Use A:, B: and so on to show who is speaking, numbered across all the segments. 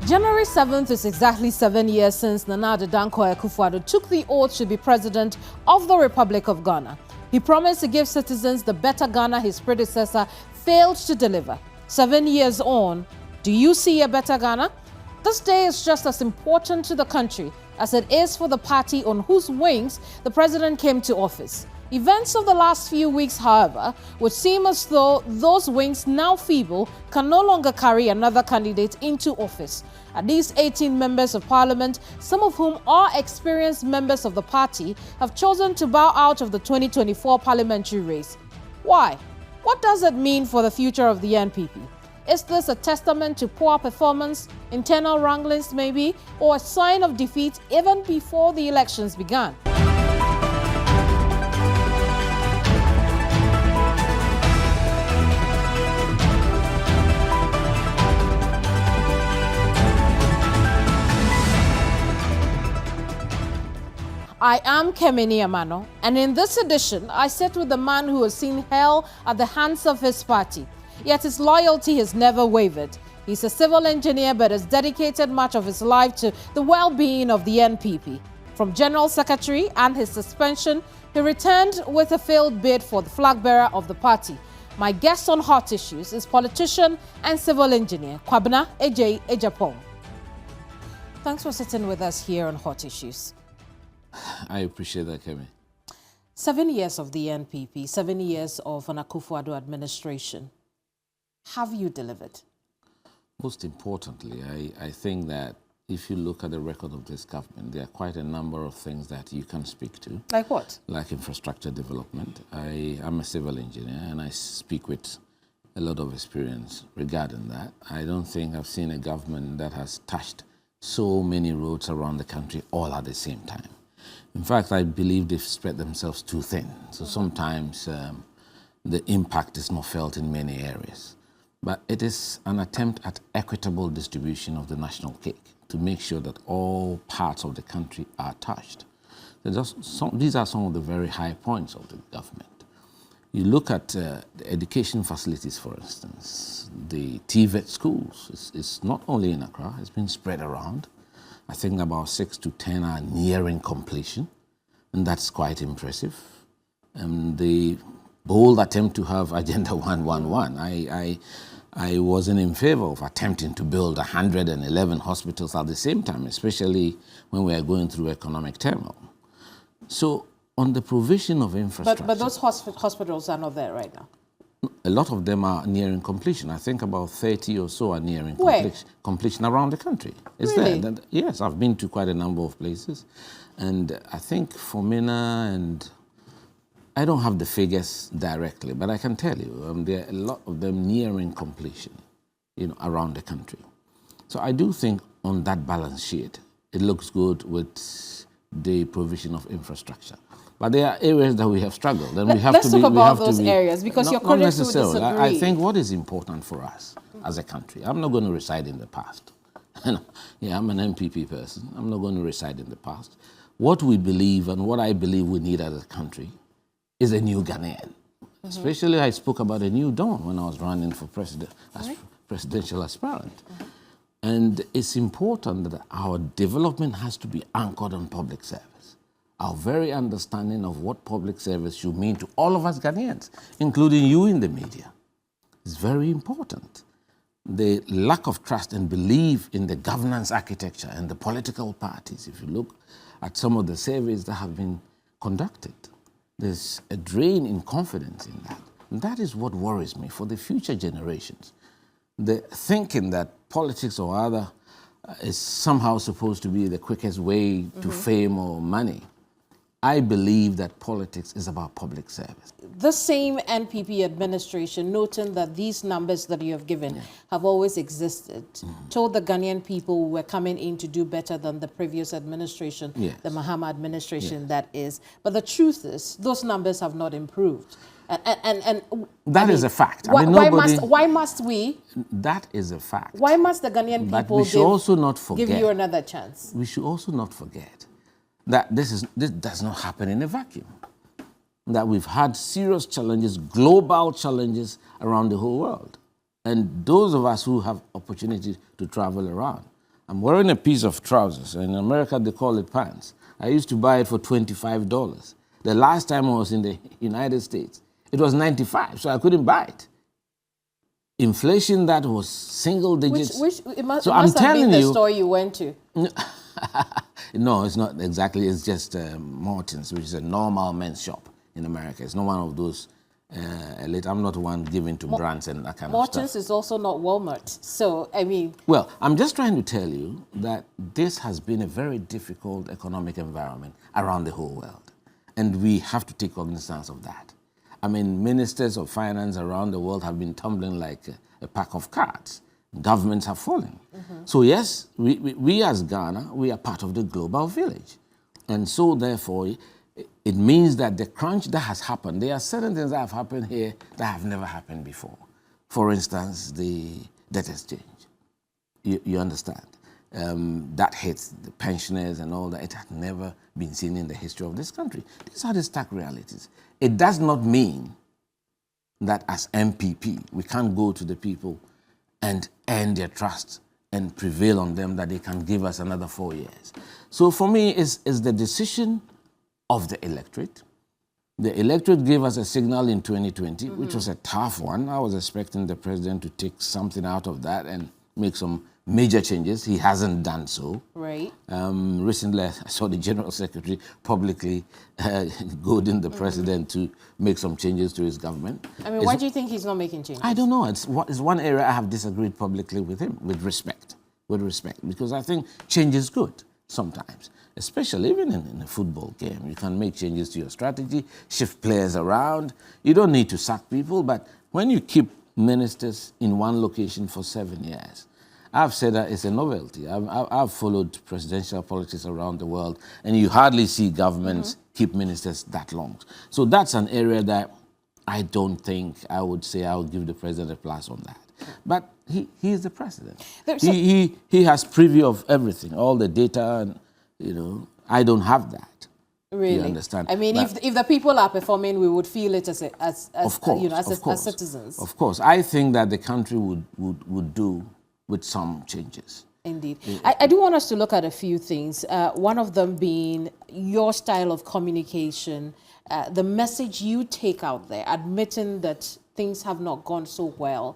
A: January 7th is exactly 7 years since Nana Addo Dankwa Akufo-Addo took the oath to be president of the Republic of Ghana. He promised to give citizens the better Ghana his predecessor failed to deliver. 7 years on, do you see a better Ghana? This day is just as important to the country as it is for the party on whose wings the president came to office. Events of the last few weeks, however, would seem as though those wings, now feeble, can no longer carry another candidate into office. At least 18 members of parliament, some of whom are experienced members of the party, have chosen to bow out of the 2024 parliamentary race. Why? What does it mean for the future of the NPP? Is this a testament to poor performance, internal wranglings maybe, or a sign of defeat even before the elections began? I am Kemini Amano, and in this edition, I sit with the man who has seen hell at the hands of his party. Yet his loyalty has never wavered. He's a civil engineer but has dedicated much of his life to the well-being of the NPP. From General Secretary and his suspension, he returned with a failed bid for the Flagbearer of the party. My guest on Hot Issues is politician and civil engineer Kwabena Adjei Agyapong. Thanks for sitting with us here on Hot Issues.
B: I appreciate that, Kemi.
A: 7 years of the NPP, 7 years of an Akufo-Addo administration. Have you delivered?
B: Most importantly, I think that if you look at the record of this government, there are quite a number of things that you can speak to.
A: Like what?
B: Like infrastructure development. I am a civil engineer and I speak with a lot of experience regarding that. I don't think I've seen a government that has touched so many roads around the country all at the same time. In fact, I believe they've spread themselves too thin. So sometimes the impact is not felt in many areas. But it is an attempt at equitable distribution of the national cake to make sure that all parts of the country are touched. These are some of the very high points of the government. You look at the education facilities, for instance, the TVET schools. It's not only in Accra, it's been spread around. I think about 6 to 10 are nearing completion, and that's quite impressive. The bold attempt to have Agenda 111, I wasn't in favor of attempting to build 111 hospitals at the same time, especially when we are going through economic turmoil. So on the provision of infrastructure...
A: But those hospitals are not there right now.
B: A lot of them are nearing completion. I think about 30 or so are nearing completion around the country. Is
A: really?
B: There? Yes, I've been to quite a number of places. And I think for Mina, and I don't have the figures directly, but I can tell you there are a lot of them nearing completion, around the country. So I do think on that balance sheet, it looks good with the provision of infrastructure. But there are areas that we have struggled, and
A: let's talk about those areas, because your critics will disagree.
B: I think what is important for us as a country, I'm not going to reside in the past. Yeah, I'm an NPP person. I'm not going to reside in the past. What we believe and what I believe we need as a country is a new Ghanaian. Especially I spoke about a new dawn when I was running for presidential aspirant. And it's important that our development has to be anchored on public service. Our very understanding of what public service should mean to all of us Ghanaians, including you in the media, is very important. The lack of trust and belief in the governance architecture and the political parties, if you look at some of the surveys that have been conducted, there's a drain in confidence in that. And that is what worries me for the future generations. The thinking that politics or other is somehow supposed to be the quickest way to fame or money. I believe that politics is about public service.
A: The same NPP administration, noting that these numbers that you have given have always existed, told the Ghanaian people we're coming in to do better than the previous administration, the Mahama administration, that is. But the truth is, those numbers have not improved. And
B: that is a fact.
A: Why must we?
B: That is a fact.
A: Why must the Ghanaian people give you another chance?
B: We should also not forget that this does not happen in a vacuum. That we've had serious challenges, global challenges around the whole world. And those of us who have opportunity to travel around I'm wearing a piece of trousers. In America, they call it pants. I used to buy it for $25. The last time I was in the United States, it was $95, so I couldn't buy it. Inflation that was single digits.
A: It must have been the store you went to.
B: No, it's not exactly. It's just Morton's, which is a normal men's shop in America. It's not one of those elite. I'm not one given to brands and that kind of stuff.
A: Morton's is also not Walmart. So, I mean...
B: Well, I'm just trying to tell you that this has been a very difficult economic environment around the whole world. And we have to take cognizance of that. I mean, ministers of finance around the world have been tumbling like a pack of cards. Governments have fallen. So yes, we as Ghana, we are part of the global village. And so therefore, it means that the crunch that has happened, there are certain things that have happened here that have never happened before. For instance, the debt exchange. You understand? That hits the pensioners and all that. It had never been seen in the history of this country. These are the stark realities. It does not mean that as MPP, we can't go to the people and earn their trust and prevail on them that they can give us another 4 years. So for me, it's the decision of the electorate. The electorate gave us a signal in 2020, which was a tough one. I was expecting the president to take something out of that and make some major changes. He hasn't done so.
A: Right.
B: Recently, I saw the General Secretary publicly goading the president to make some changes to his government.
A: I mean, why do you think he's not making changes?
B: I don't know. It's one area I have disagreed publicly with him, with respect, because I think change is good sometimes, especially even in a football game. You can make changes to your strategy, shift players around. You don't need to sack people, but when you keep ministers in one location for 7 years, I've said that it's a novelty. I've followed presidential politics around the world, and you hardly see governments keep ministers that long. So that's an area that I don't think I would say I would give the president a plus on that. But he is the president. He has preview of everything, all the data, and I don't have that.
A: Really?
B: You understand?
A: I mean, if the people are performing, we would feel it as citizens.
B: Of course. I think that the country would do with some changes.
A: Indeed. I do want us to look at a few things. One of them being your style of communication, the message you take out there, admitting that things have not gone so well,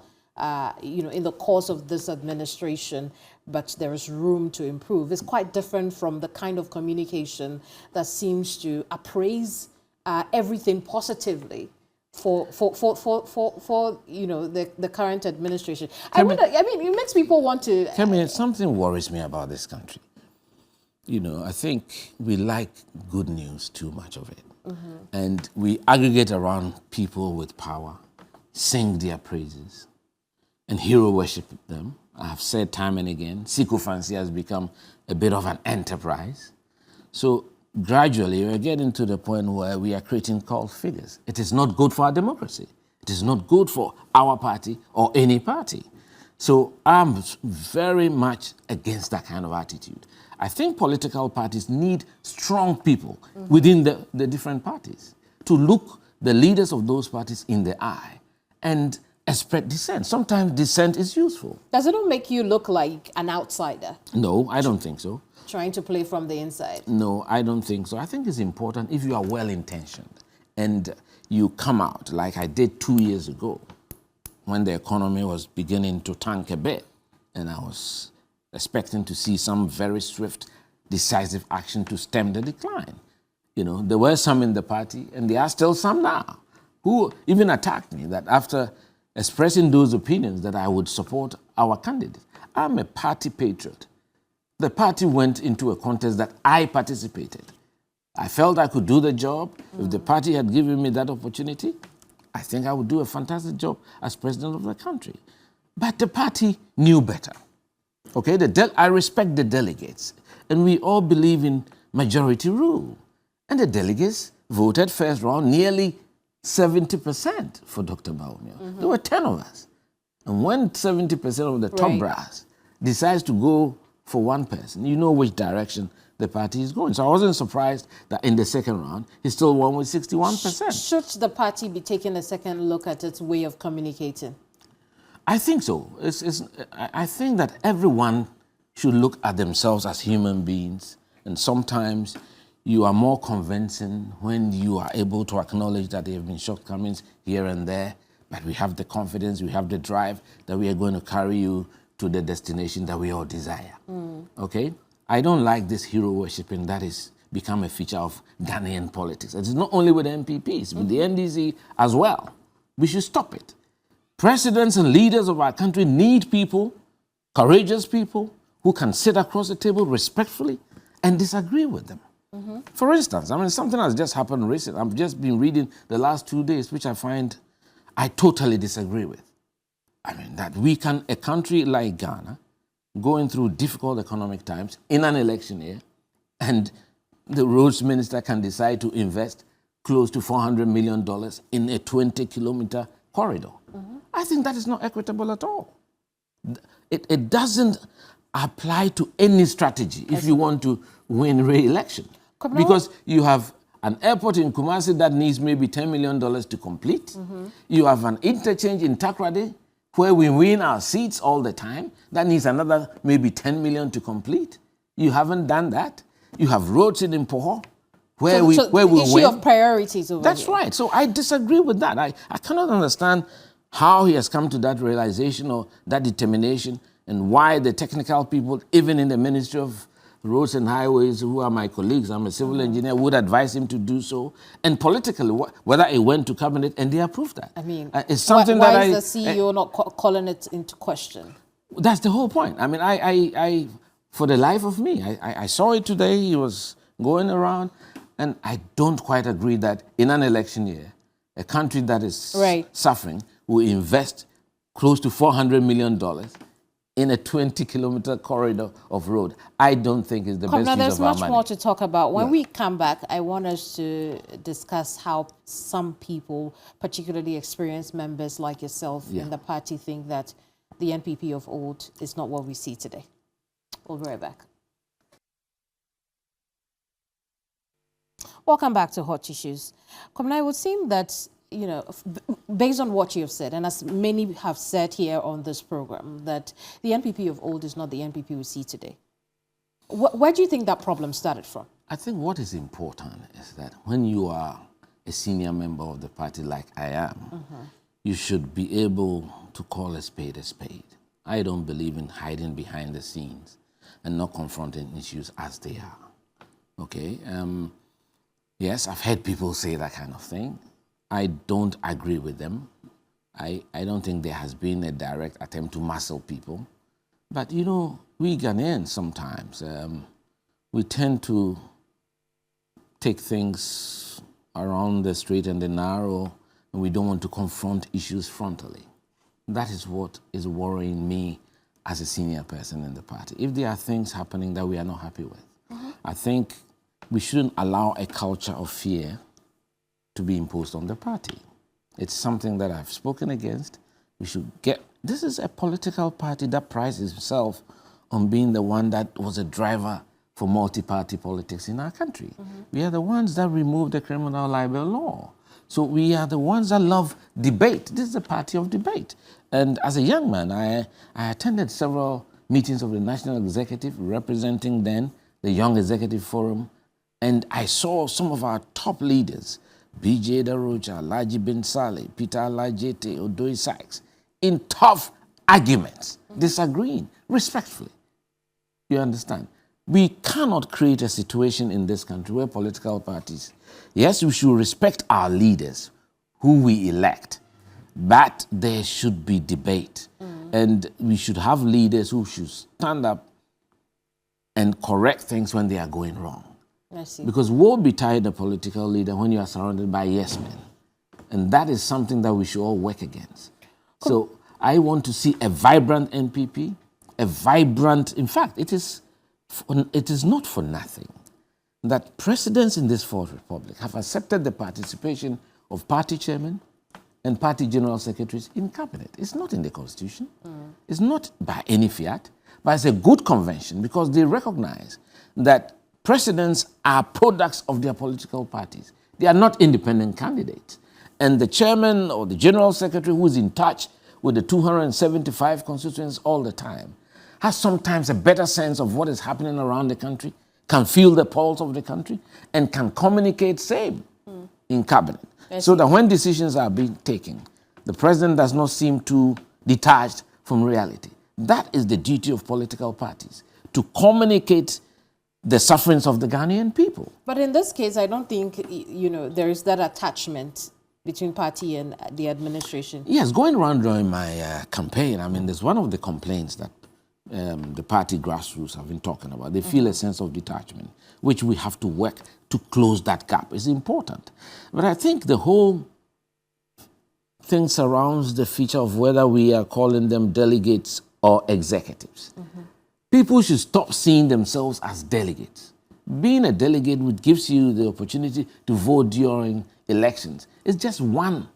A: in the course of this administration, but there is room to improve. It's quite different from the kind of communication that seems to appraise everything positively for the current administration. It makes people want to...
B: Something worries me about this country. I think we like good news, too much of it. And we aggregate around people with power, sing their praises, and hero worship them. I have said time and again, sycophancy has become a bit of an enterprise. So gradually, we're getting to the point where we are creating cult figures. It is not good for our democracy. It is not good for our party or any party. So I'm very much against that kind of attitude. I think political parties need strong people within the different parties to look the leaders of those parties in the eye and expect dissent. Sometimes dissent is useful.
A: Does it not make you look like an outsider?
B: No, I don't think so.
A: Trying to play from the inside?
B: No, I don't think so. I think it's important if you are well-intentioned and you come out like I did 2 years ago when the economy was beginning to tank a bit and I was expecting to see some very swift, decisive action to stem the decline. There were some in the party and there are still some now who even attacked me that after expressing those opinions that I would support our candidate. I'm a party patriot. The party went into a contest that I participated. I felt I could do the job. If the party had given me that opportunity, I think I would do a fantastic job as president of the country. But the party knew better. Okay, I respect the delegates, and we all believe in majority rule. And the delegates voted first round nearly 70% for Dr. Bawumia. There were 10 of us. And when 70% of the top brass decides to go for one person, you know which direction the party is going. So I wasn't surprised that in the second round, he still won with 61%.
A: Should the party be taking a second look at its way of communicating?
B: I think so. I think that everyone should look at themselves as human beings. And sometimes you are more convincing when you are able to acknowledge that there have been shortcomings here and there, but we have the confidence, we have the drive that we are going to carry you to the destination that we all desire. Okay? I don't like this hero worshipping that is become a feature of Ghanaian politics. It's not only with the MPPs, with the NDC as well. We should stop it. Presidents and leaders of our country need people, courageous people, who can sit across the table respectfully and disagree with them. For instance, I mean, something has just happened recently. I've just been reading the last 2 days, which I find I totally disagree with. I mean, that we can, a country like Ghana, going through difficult economic times in an election year, and the roads minister can decide to invest close to $400 million in a 20-kilometer corridor. I think that is not equitable at all. It doesn't apply to any strategy if you want to win re-election. Because you have an airport in Kumasi that needs maybe $10 million to complete. You have an interchange in Takoradi where we win our seats all the time. That needs another maybe 10 million to complete. You haven't done that. You have roads in Impoho where we win.
A: Issue of priorities over
B: That's
A: here.
B: right. So I disagree with that. I cannot understand how he has come to that realization or that determination, and why the technical people, even in the Ministry of Roads and Highways, who are my colleagues, I'm a civil engineer, would advise him to do so. And politically, whether it went to cabinet and they approved that.
A: I mean,
B: it's something
A: why is the CEO not calling it into question?
B: That's the whole point. I mean, I for the life of me, I saw it today. He was going around, and I don't quite agree that in an election year, a country that is suffering will invest close to $400 million in a 20-kilometer corridor of road. I don't think it's the best use of our money.
A: There's much more to talk about. When we come back, I want us to discuss how some people, particularly experienced members like yourself in the party, think that the NPP of old is not what we see today. We'll be right back. Welcome back to Hot Issues. Kwabena, it would seem that, you know, based on what you have said, and as many have said here on this program, that the NPP of old is not the NPP we see today. Where do you think that problem started from?
B: I think what is important is that when you are a senior member of the party like I am, you should be able to call a spade a spade. I don't believe in hiding behind the scenes and not confronting issues as they are. Okay? Yes, I've heard people say that kind of thing. I don't agree with them. I don't think there has been a direct attempt to muscle people. But, you know, we Ghanaians sometimes, we tend to take things around the straight and the narrow, and we don't want to confront issues frontally. That is what is worrying me as a senior person in the party. If there are things happening that we are not happy with, I think we shouldn't allow a culture of fear to be imposed on the party. It's something that I've spoken against. We should this is a political party that prides itself on being the one that was a driver for multi-party politics in our country. We are the ones that removed the criminal libel law. So we are the ones that love debate. This is a party of debate. And as a young man, I attended several meetings of the National Executive representing then the Young Executive Forum, and I saw some of our top leaders, B.J. Darocha, Laji Bin Saleh, Peter Alajete, Odoi Sykes, in tough arguments, disagreeing respectfully. You understand? We cannot create a situation in this country where political parties, yes, we should respect our leaders who we elect, but there should be debate. And we should have leaders who should stand up and correct things when they are going wrong.
A: I see.
B: Because woe betide a political leader when you are surrounded by yes men. And that is something that we should all work against. So I want to see a vibrant NPP, a vibrant, in fact, it is not for nothing that presidents in this Fourth Republic have accepted the participation of party chairmen and party general secretaries in cabinet. It's not in the constitution. It's not by any fiat, but it's a good convention because they recognize that presidents are products of their political parties. They are not independent candidates. And the chairman or the general secretary who is in touch with the 275 constituents all the time has sometimes a better sense of what is happening around the country, can feel the pulse of the country, and can communicate same in cabinet. So that when decisions are being taken, the president does not seem too detached from reality. That is the duty of political parties, to communicate the sufferings of the Ghanaian people.
A: But in this case, I don't think, there is that attachment between party and the administration.
B: Yes, going around during my campaign, I mean, there's one of the complaints that the party grassroots have been talking about. They feel a sense of detachment, which we have to work to close that gap. It's important. But I think the whole thing surrounds the feature of whether we are calling them delegates or executives. People should stop seeing themselves as delegates. Being a delegate, which gives you the opportunity to vote during elections, is just one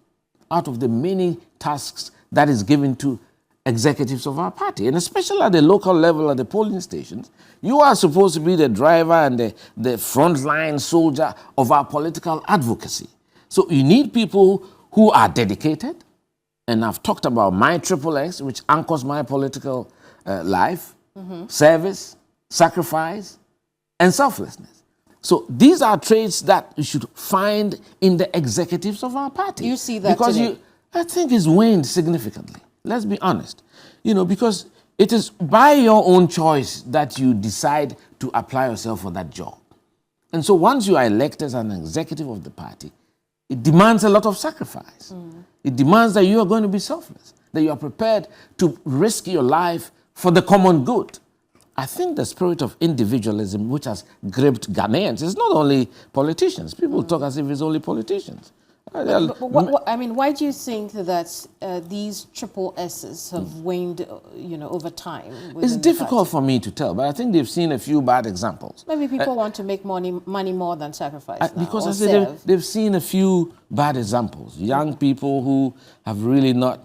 B: out of the many tasks that is given to executives of our party. And especially at the local level, at the polling stations, you are supposed to be the driver and the frontline soldier of our political advocacy. So you need people who are dedicated, and I've talked about my triple X, which anchors my political life, service, sacrifice, and selflessness. So these are traits that you should find in the executives of our party.
A: You see that
B: because
A: today?
B: I think it's waned significantly. Let's be honest. Because it is by your own choice that you decide to apply yourself for that job. And so once you are elected as an executive of the party, it demands a lot of sacrifice. It demands that you are going to be selfless, that you are prepared to risk your life for the common good. I think the spirit of individualism which has gripped Ghanaians is not only politicians. People talk as if it's only politicians.
A: But why do you think that these triple S's have waned, over time?
B: It's difficult for me to tell, but I think they've seen a few bad examples.
A: Maybe people want to make money more than sacrifice now,
B: because I say they've seen a few bad examples. Young people who have really not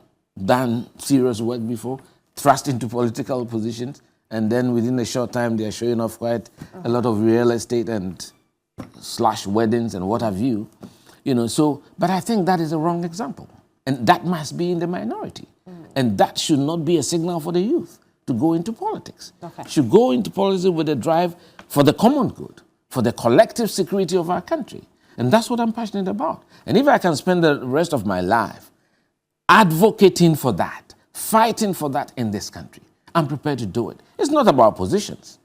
B: done serious work before, thrust into political positions, and then within a short time they are showing off quite a lot of real estate and / weddings and what have you. But I think that is a wrong example. And that must be in the minority. And that should not be a signal for the youth to go into politics. Should go into politics with a drive for the common good, for the collective security of our country. And that's what I'm passionate about. And if I can spend the rest of my life advocating for that, fighting for that in this country, I'm prepared to do it. It's not about positions.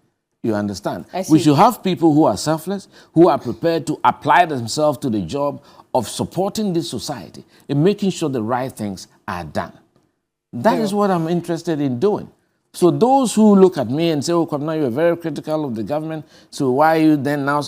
B: You understand? We should have people who are selfless, who are prepared to apply themselves to the job of supporting this society and making sure the right things are done. That is what I'm interested in doing. So those who look at me and say, oh, Kwabena, you're very critical of the government, so why are you then now?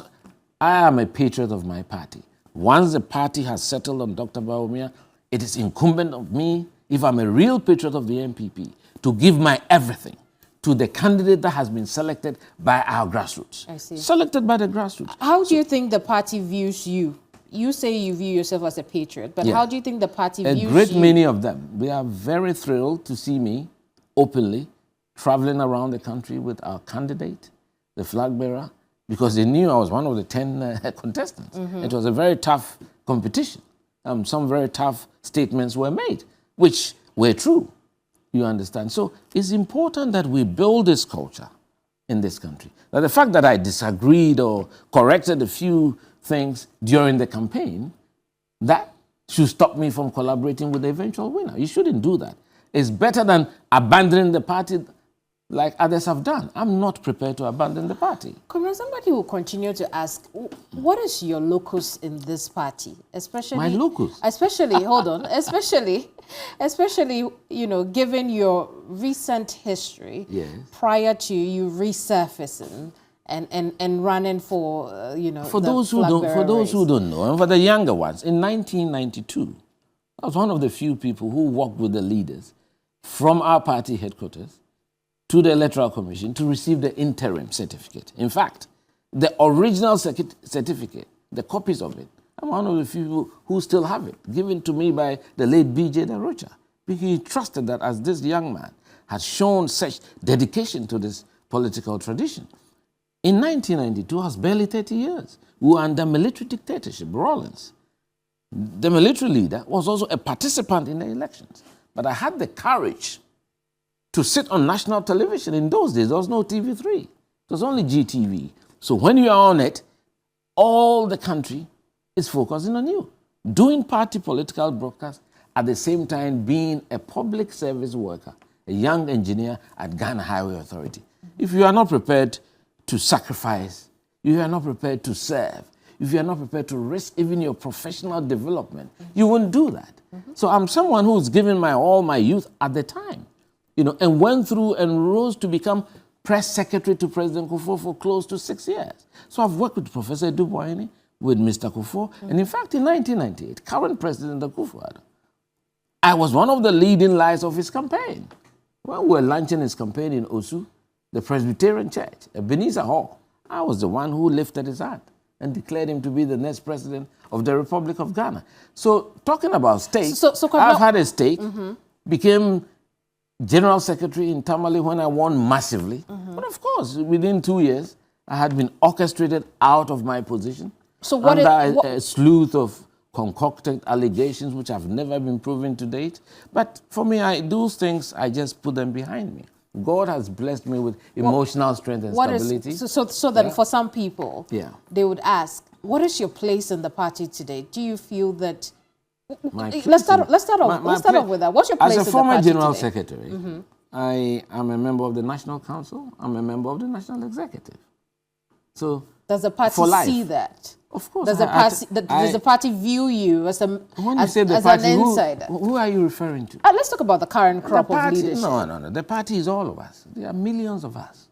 B: I am a patriot of my party. Once the party has settled on Dr. Bawumia, it is incumbent on me, if I'm a real patriot of the NPP, to give my everything to the candidate that has been selected by our grassroots.
A: I see.
B: Selected by the grassroots.
A: How do you think the party views you? You say you view yourself as a patriot, but how do you think the party views you?
B: A great many of them. We are very thrilled to see me openly traveling around the country with our candidate, the Flagbearer, because they knew I was one of the 10 contestants. It was a very tough competition. Some very tough statements were made, which were true. You understand? So it's important that we build this culture in this country. Now, the fact that I disagreed or corrected a few things during the campaign, that should stop me from collaborating with the eventual winner. You shouldn't do that. It's better than abandoning the party like others have done. I'm not prepared to abandon the party.
A: Somebody will continue to ask, what is your locus in this party? Especially,
B: my locus?
A: Especially, hold on, especially, given your recent history prior to you resurfacing and running for,
B: for those who don't know, and for the younger ones, in 1992, I was one of the few people who worked with the leaders from our party headquarters to the Electoral Commission to receive the interim certificate. In fact, the original certificate, the copies of it, I'm one of the few people who still have it, given to me by the late B.J. Darocha, because he trusted that as this young man had shown such dedication to this political tradition. In 1992, I was barely 30 years. We were under military dictatorship, Rawlins. The military leader was also a participant in the elections. But I had the courage to sit on national television. In those days, there was no TV3. It was only GTV. So when you are on it, all the country is focusing on you. Doing party political broadcast, at the same time being a public service worker, a young engineer at Ghana Highway Authority. If you are not prepared to sacrifice, if you are not prepared to serve, if you are not prepared to risk even your professional development, you won't do that. So I'm someone who's given all my youth at the time, and went through and rose to become press secretary to President Kufuor for close to 6 years. So I've worked with Professor Dubois, with Mr. Kufuor, and in fact, in 1998, current President Kufuor, I was one of the leading lights of his campaign. When we were launching his campaign in Osu, the Presbyterian Church, Ebenezer Hall, I was the one who lifted his hand and declared him to be the next president of the Republic of Ghana. So talking about stake, I've had a stake, became general secretary in Tamale when I won massively. But of course, within 2 years, I had been orchestrated out of my position under a slew of concocted allegations which have never been proven to date. But for me, those things, I just put them behind me. God has blessed me with emotional strength and stability.
A: So then for some people, they would ask, what is your place in the party today? Do you feel that... Let's start off with that. What's your place in the party today? As a former
B: general secretary, I am a member of the National Council. I'm a member of the National Executive. So
A: does the party see that?
B: Of course.
A: Does the party view you as an insider?
B: Who are you referring to?
A: Let's talk about the current crop of leadership.
B: No. The party is all of us. There are millions of us.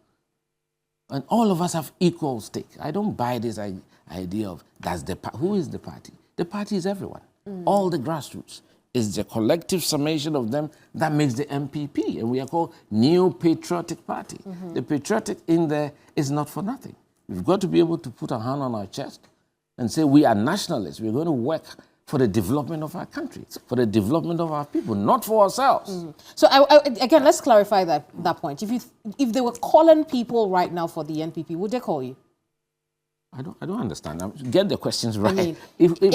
B: And all of us have equal stake. I don't buy this idea of who is the party? The party is everyone. All the grassroots. It's the collective summation of them that makes the MPP. And we are called New Patriotic Party. The patriotic in there is not for nothing. We've got to be able to put a hand on our chest and say we are nationalists. We're going to work for the development of our country, for the development of our people, not for ourselves.
A: So again, let's clarify that point. If they were calling people right now for the NPP, would they call you?
B: I don't understand. Get the questions right.
A: I mean,
B: if the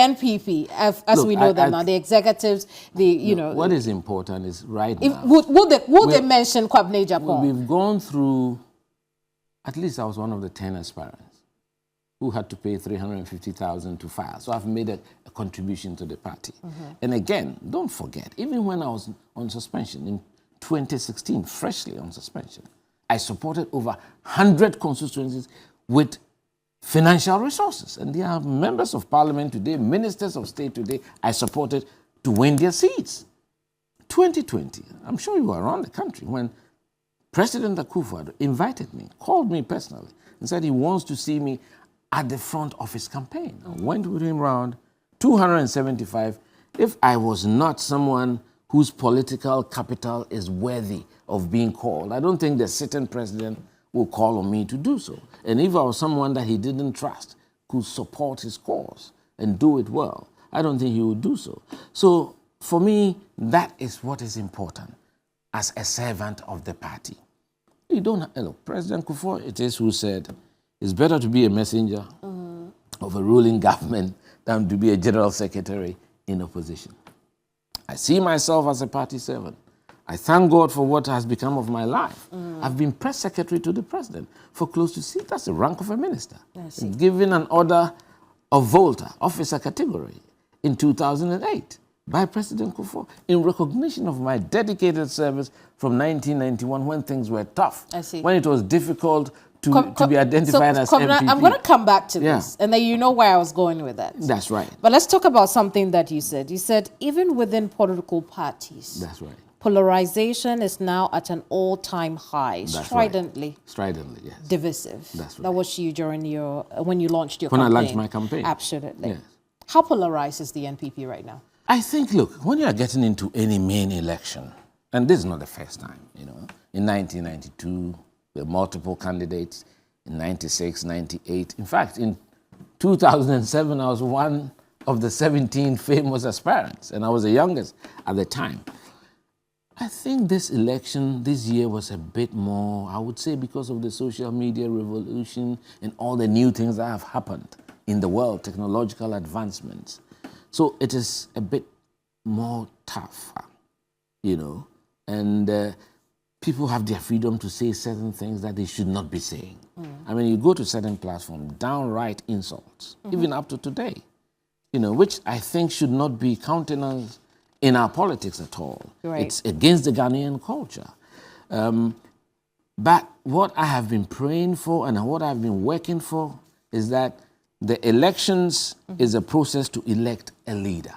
A: NPP, as we know them now, the executives,
B: what is important is right now.
A: Would they mention Kwabena Agyapong?
B: We've gone through. At least I was one of the 10 aspirants who had to pay $350,000 to file. So I've made a contribution to the party. And again, don't forget, even when I was on suspension in 2016, freshly on suspension, I supported over 100 constituencies with financial resources. And there are members of parliament today, ministers of state today, I supported to win their seats. 2020, I'm sure you were around the country when President Akufo-Addo invited me, called me personally, and said he wants to see me at the front of his campaign. I went with him around 275. If I was not someone whose political capital is worthy of being called, I don't think the sitting president will call on me to do so. And if I was someone that he didn't trust, could support his cause and do it well, I don't think he would do so. So for me, that is what is important as a servant of the party. You don't look, President Kufuor, it is who said, it's better to be a messenger of a ruling government than to be a general secretary in opposition. I see myself as a party servant. I thank God for what has become of my life. I've been press secretary to the president for close to 6. That's the rank of a minister. Given an order of Volta, officer category, in 2008 by President Kufuor in recognition of my dedicated service from 1991 when things were tough, when it was difficult to be identified as MPP.
A: I'm going to come back to this, and then you know where I was going with that.
B: That's right.
A: But let's talk about something that you said. You said even within political parties,
B: that's right,
A: polarization is now at an all-time high, stridently
B: yes,
A: divisive.
B: That's right.
A: That was you during when you launched your campaign.
B: When I launched my campaign.
A: Absolutely.
B: Yes.
A: How polarized is the NPP right now?
B: I think, look, when you are getting into any main election, and this is not the first time, in 1992, there were multiple candidates, in 96, 98. In fact, in 2007, I was one of the 17 famous aspirants, and I was the youngest at the time. I think this election this year was a bit more, I would say, because of the social media revolution and all the new things that have happened in the world, technological advancements. So it is a bit more tougher. you know, and people have their freedom to say certain things that they should not be saying. I mean, you go to certain platforms, downright insults, even up to today, you know, which I think should not be countenanced in our politics at all.
A: Right.
B: It's against the Ghanaian culture. But what I have been praying for and what I've been working for is that the elections is a process to elect a leader.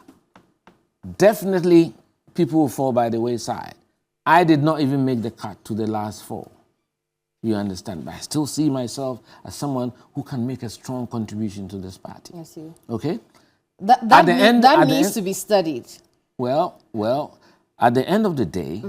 B: Definitely, people will fall by the wayside. I did not even make the cut to the last 4. You understand? But I still see myself as someone who can make a strong contribution to this party.
A: I see.
B: Okay?
A: That needs to be studied.
B: Well, at the end of the day,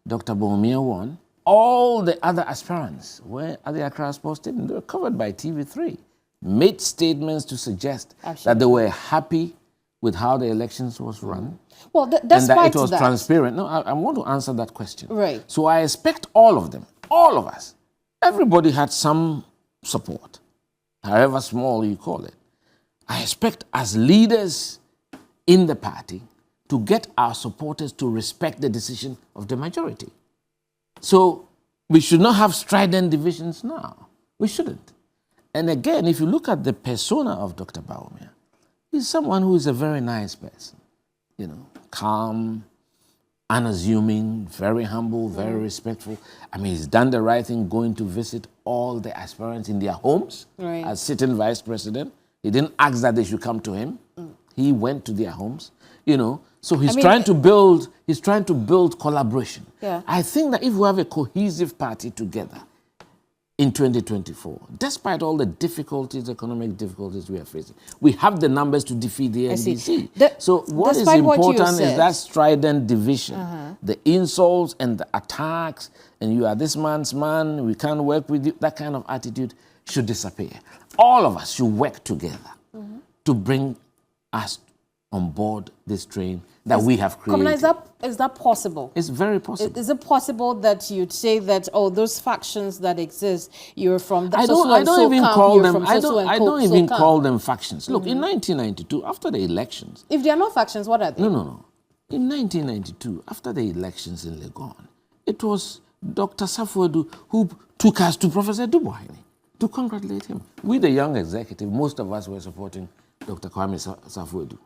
B: Dr. Bawumia won. All the other aspirants were at the Accra Sports Stadium. They were covered by TV3, made statements to suggest that they were happy with how the elections was run.
A: Well,
B: and that it was transparent. No, I want to answer that question.
A: Right.
B: So I expect all of them, all of us, everybody had some support, however small you call it. I expect as leaders in the party to get our supporters to respect the decision of the majority. So we should not have strident divisions now. We shouldn't. And again, if you look at the persona of Dr. Bawumia, he's someone who is a very nice person, you know, calm, unassuming, very humble, very respectful. I mean, he's done the right thing going to visit all the aspirants in their homes as sitting vice president. He didn't ask that they should come to him. He went to their homes, you know. So he's trying to build collaboration.
A: Yeah.
B: I think that if we have a cohesive party together in 2024, despite all the difficulties, economic difficulties we are facing, we have the numbers to defeat the NDC. So what is important is that strident division, the insults and the attacks, and you are this man's man, we can't work with you, that kind of attitude should disappear. All of us should work together to bring us on board this train that we have created.
A: Is that possible?
B: It's very possible.
A: Is it possible that you'd say that, oh, those factions that exist, you're from the
B: I don't even call them factions. Look, in 1992, after the elections...
A: If they are not factions, what are they?
B: No. In 1992, after the elections in Legon, it was Dr. Safuedu who took us to Professor Dubois to congratulate him. We, the young executive, most of us were supporting Dr. Kwabena Safuedu.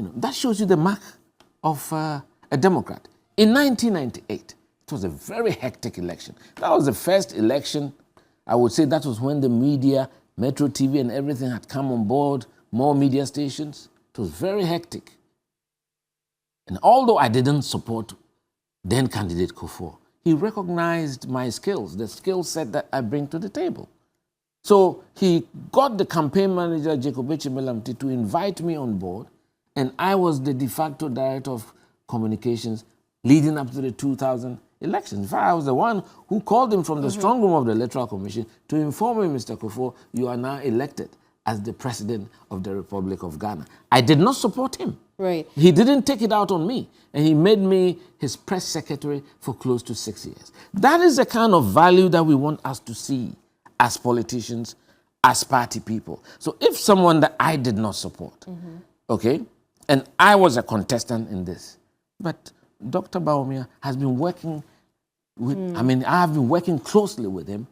B: You know, that shows you the mark of a Democrat. In 1998, it was a very hectic election. That was the first election. I would say that was when the media, Metro TV and everything had come on board, more media stations. It was very hectic. And although I didn't support then candidate Kufuor, he recognized my skills, the skill set that I bring to the table. So he got the campaign manager, Jacob Echimelamti, to invite me on board. And I was the de facto director of communications leading up to the 2000 elections. In fact, I was the one who called him from the strong room of the Electoral Commission to inform him, Mr. Kufuor, you are now elected as the president of the Republic of Ghana. I did not support him.
A: Right.
B: He didn't take it out on me. And he made me his press secretary for close to 6 years. That is the kind of value that we want us to see as politicians, as party people. So if someone that I did not support, okay, and I was a contestant in this. But Dr. Bawumia has been working with, I mean, I have been working closely with him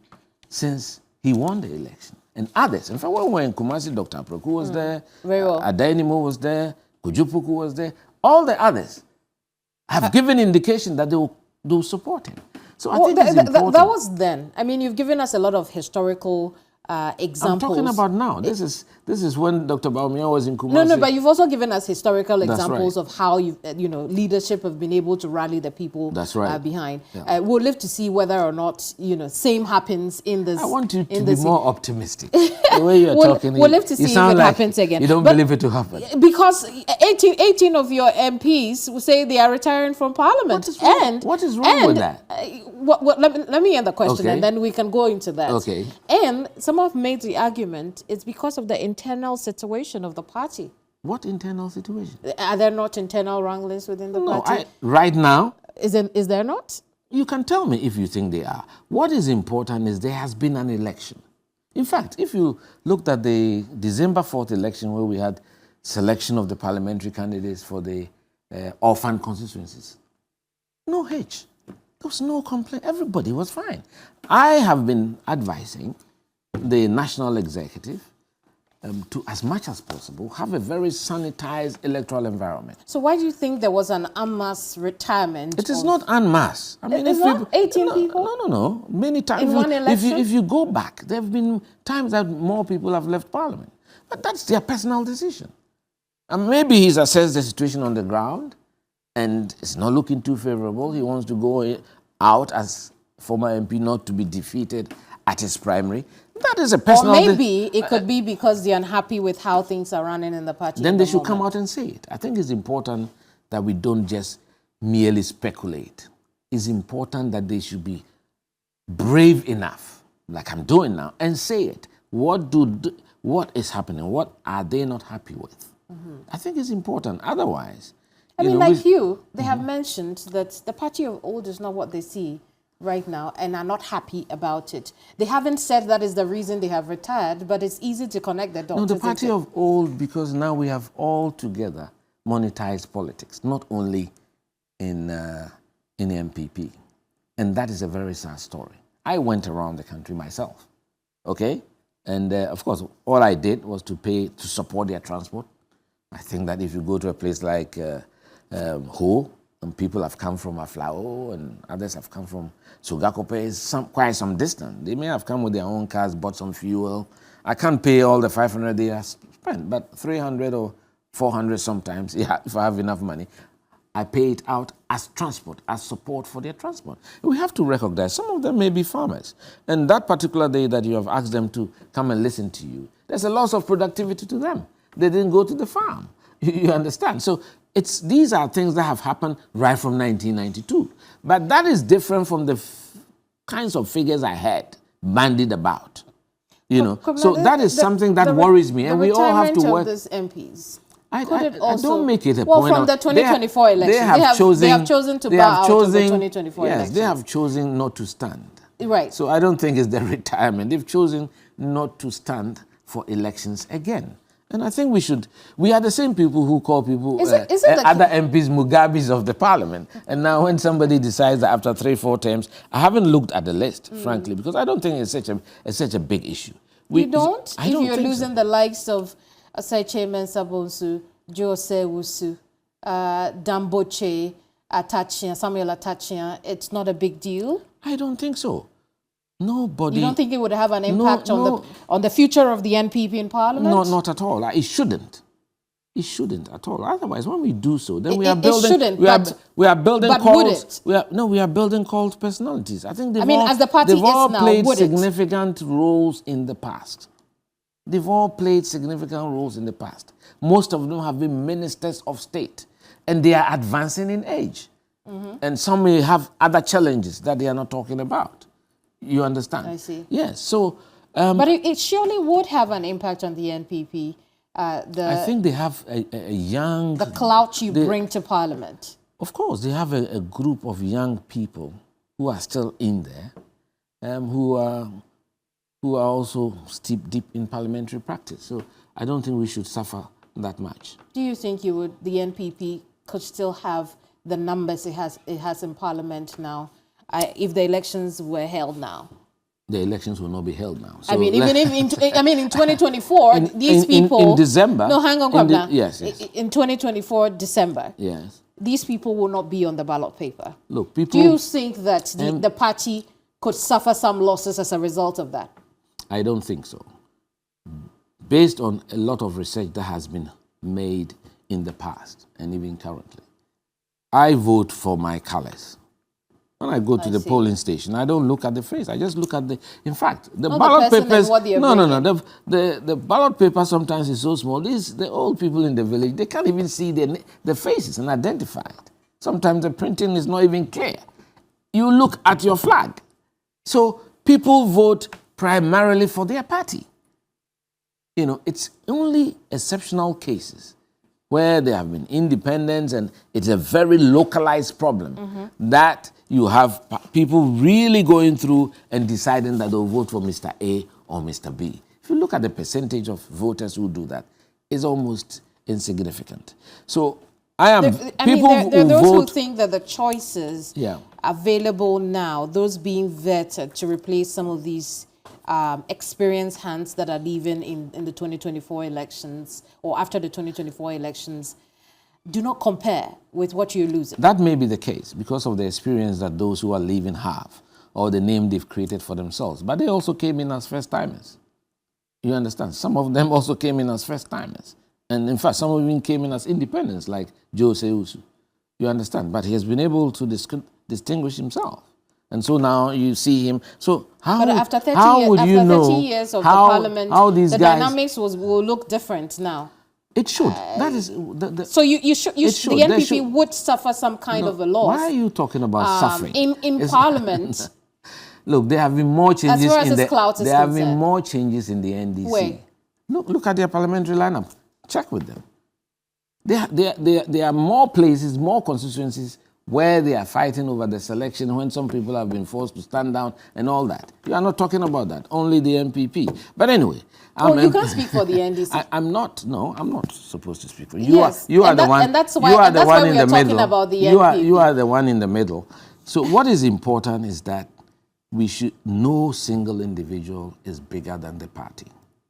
B: since he won the election. And others. In fact, when we were in Kumasi, Dr. Aproku was there.
A: Very well.
B: Adainimo was there. Kujupuku was there. All the others have given indication that they will support him. So I think it's important.
A: That was then. I mean, you've given us a lot of historical examples.
B: I'm talking about now. This is when Dr. Bawumia was in Kumasi.
A: No, but you've also given us historical examples of how leadership have been able to rally the people behind. Yeah. We'll live to see whether or not same happens in this.
B: I want you to be more optimistic. The way you're talking,
A: we'll live to see if it happens again.
B: You don't believe it will happen
A: because 18 of your MPs will say they are retiring from Parliament.
B: What is wrong with that?
A: Let me end the question and then we can go into that.
B: Okay.
A: And some have made the argument it's because of the internal situation of the party.
B: What internal situation?
A: Are there not internal wranglings within the party?
B: Right now.
A: Is there not?
B: You can tell me if you think they are. What is important is there has been an election. In fact, if you looked at the December 4th election where we had selection of the parliamentary candidates for the orphan constituencies, No H. There was no complaint. Everybody was fine. I have been advising the national executive to, as much as possible, have a very sanitized electoral environment.
A: So why do you think there was an en masse retirement?
B: It is not en masse. I mean,
A: it's not 18 people?
B: No. Many times.
A: In one election?
B: If you go back, there have been times that more people have left Parliament. But that's their personal decision. And maybe he's assessed the situation on the ground and it's not looking too favorable. He wants to go out as former MP, not to be defeated at his primary. That is a personal...
A: Or maybe it could be because they're unhappy with how things are running in the party.
B: Then they should come out and say it. I think it's important that we don't just merely speculate. It's important that they should be brave enough, like I'm doing now, and say it. What is happening? What are they not happy with? I think it's important. Otherwise...
A: I mean, like they have mentioned that the party of old is not what they see right now and are not happy about it. They haven't said that is the reason they have retired, but it's easy to connect the dots.
B: No, the party of old, because now we have all together monetized politics, not only in MPP. And that is a very sad story. I went around the country myself, okay? And of course, all I did was to support their transport. I think that if you go to a place like Ho, and people have come from Aflao and others have come from Sugakope, quite some distance. They may have come with their own cars, bought some fuel. I can't pay all the 500 they have spent, but 300 or 400 sometimes, yeah, if I have enough money, I pay it out as transport, as support for their transport. We have to recognize some of them may be farmers. And that particular day that you have asked them to come and listen to you, there's a loss of productivity to them. They didn't go to the farm. You understand? So these are things that have happened right from 1992. But that is different from the kinds of figures I had bandied about. You know, so that is something that worries me. And we all have to work.
A: These MPs.
B: I don't make it a point.
A: Well, from the 2024 election, they have chosen to bow out of the 2024 election.
B: Yes, they have chosen not to stand.
A: Right.
B: So I don't think it's their retirement. They've chosen not to stand for elections again. And I think we are the same people who call people other MPs Mugabes of the parliament. And now when somebody decides that after 3-4 terms, I haven't looked at the list, frankly, because I don't think it's such a big issue.
A: You don't? If you're losing the likes of Asaiche Mensah-Bonsu, Jose Wusu, Damboche, Samuel Atachian, it's not a big deal?
B: I don't think so. Nobody.
A: You don't think it would have an impact on the future of the NPP in Parliament?
B: No, not at all. It shouldn't. It shouldn't at all. Otherwise, when we do so, then we are building.
A: It shouldn't.
B: We are building
A: but
B: calls. We are building cult personalities. I think
A: as the party
B: they've all played
A: would
B: significant roles in the past. They've all played significant roles in the past. Most of them have been ministers of state, and they are advancing in age. And some may have other challenges that they are not talking about. You understand?
A: I see.
B: Yes. So,
A: but it surely would have an impact on the NPP.
B: I think they have a young...
A: The clout you bring to Parliament.
B: Of course, they have a group of young people who are still in there, who are also deep in parliamentary practice. So I don't think we should suffer that much.
A: Do you think the NPP could still have the numbers it has in Parliament now? If the elections were held now?
B: The elections will not be held now. So
A: I mean, even in 2024, these people...
B: In December...
A: No, hang on, Kwabena.
B: Yes.
A: In 2024, December...
B: Yes.
A: These people will not be on the ballot paper.
B: Look, people...
A: Do you think that the party could suffer some losses as a result of that?
B: I don't think so. Based on a lot of research that has been made in the past and even currently, I vote for my colors. When I go to the polling station, I don't look at the face. I just look at in fact, the ballot papers... No. The ballot paper sometimes is so small. The old people in the village, they can't even see the faces and identify it. Sometimes the printing is not even clear. You look at your flag. So people vote primarily for their party. You know, it's only exceptional cases where there have been independents and it's a very localized problem that you have people really going through and deciding that they'll vote for Mr. A or Mr. B. If you look at the percentage of voters who do that, it's almost insignificant. So I am.
A: There are those who think that the choices
B: yeah.
A: available now, those being vetted to replace some of these experienced hands that are leaving in the 2024 elections or after the 2024 elections, do not compare with what you're losing.
B: That may be the case because of the experience that those who are leaving have, or the name they've created for themselves. But they also came in as first-timers. You understand? Some of them also came in as first-timers. And in fact, some of them came in as independents, like Joe Seusu. You understand? But he has been able to distinguish himself. And so now you see him. So how,
A: but after 30 years of the parliament, the dynamics will look different now.
B: It should. That is
A: so the NPP would suffer some kind of a loss.
B: Why are you talking about suffering?
A: In Parliament.
B: Look, there have been more changes
A: as far as his clout is
B: there have
A: concerned.
B: been more changes in the NDC.
A: Wait.
B: Look at their parliamentary lineup. Check with them. There are more places, more constituencies where they are fighting over the selection when some people have been forced to stand down and all that. You are not talking about that. Only the NPP. But anyway.
A: You can't speak for the NDC.
B: I'm not supposed to speak for
A: you. Yes.
B: You are the one.
A: And that's why we are talking about the NPP.
B: You are the one in the middle. So what is important is that no single individual is bigger than the party.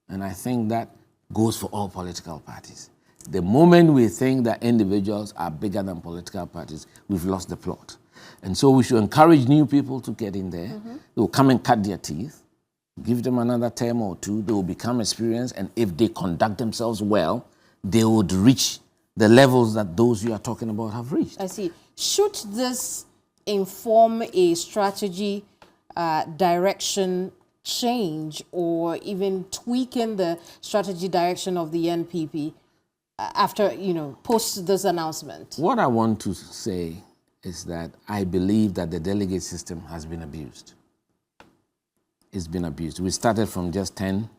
B: And I think that goes for all political parties. The moment we think that individuals are bigger than political parties, we've lost the plot. And so we should encourage new people to get in there. Mm-hmm. They will come and cut their teeth. Give them another term or two. They will become experienced. And if they conduct themselves well, they would reach the levels that those you are talking about have reached.
A: I see. Should this inform a strategy direction change or even tweaking the strategy direction of the NPP after, post this announcement?
B: What I want to say is that I believe that the delegate system has been abused. It's been abused. We started from just 10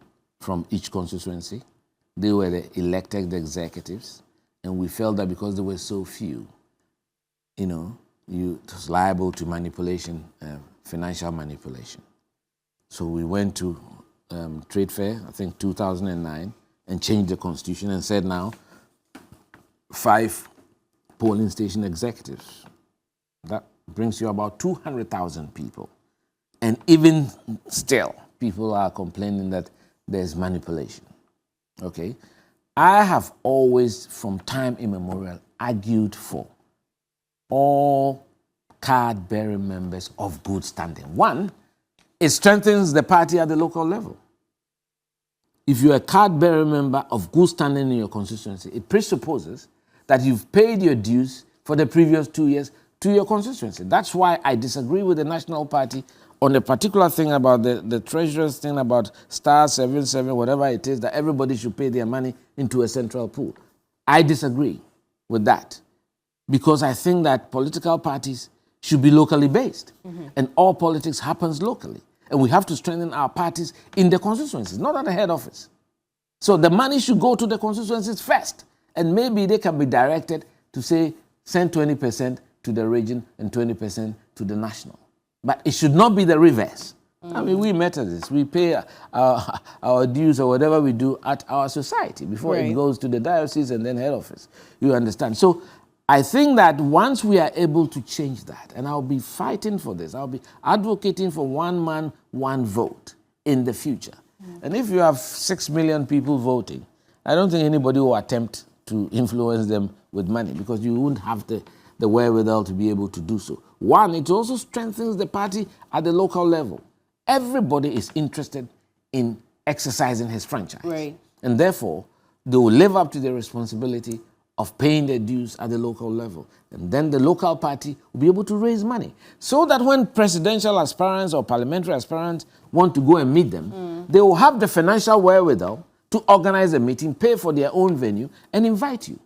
B: from each constituency. They were the elected executives, and we felt that because there were so few, it was liable to manipulation, financial manipulation. So we went to trade fair, I think 2009, and changed the constitution and said now 5 polling station executives. That brings you about 200,000 people. And even still, people are complaining that there's manipulation. Okay? I have always, from time immemorial, argued for all card-bearing members of good standing. One, it strengthens the party at the local level. If you're a card-bearing member of good standing in your constituency, it presupposes that you've paid your dues for the previous 2 years to your constituency. That's why I disagree with the National Party on the particular thing about the treasurer's thing about star 77, whatever it is, that everybody should pay their money into a central pool. I disagree with that because I think that political parties should be locally based, and all politics happens locally. And we have to strengthen our parties in the constituencies, not at the head office. So the money should go to the constituencies first, and maybe they can be directed to say, send 20% to the region and 20% to the national. But it should not be the reverse. I mean, we Methodists, we pay our dues or whatever we do at our society before it goes to the diocese and then head office. You understand? So I think that once we are able to change that, and I'll be fighting for this, I'll be advocating for one man, one vote in the future. And if you have 6 million people voting, I don't think anybody will attempt to influence them with money because you wouldn't have the wherewithal to be able to do so. One, it also strengthens the party at the local level. Everybody is interested in exercising his franchise. Right. And therefore, they will live up to their responsibility of paying their dues at the local level. And then the local party will be able to raise money so that when presidential aspirants or parliamentary aspirants want to go and meet them, they will have the financial wherewithal to organize a meeting, pay for their own venue, and invite you.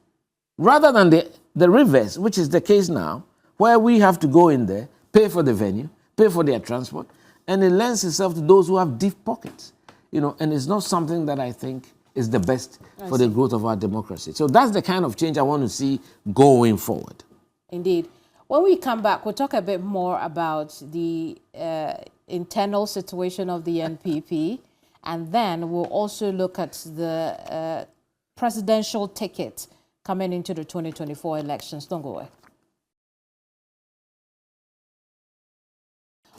B: Rather than the reverse, which is the case now, where we have to go in there, pay for the venue, pay for their transport, and it lends itself to those who have deep pockets. And it's not something that I think is the best for the growth of our democracy. So that's the kind of change I want to see going forward.
A: Indeed. When we come back, we'll talk a bit more about the internal situation of the NPP, and then we'll also look at the presidential ticket coming into the 2024 elections. Don't go away.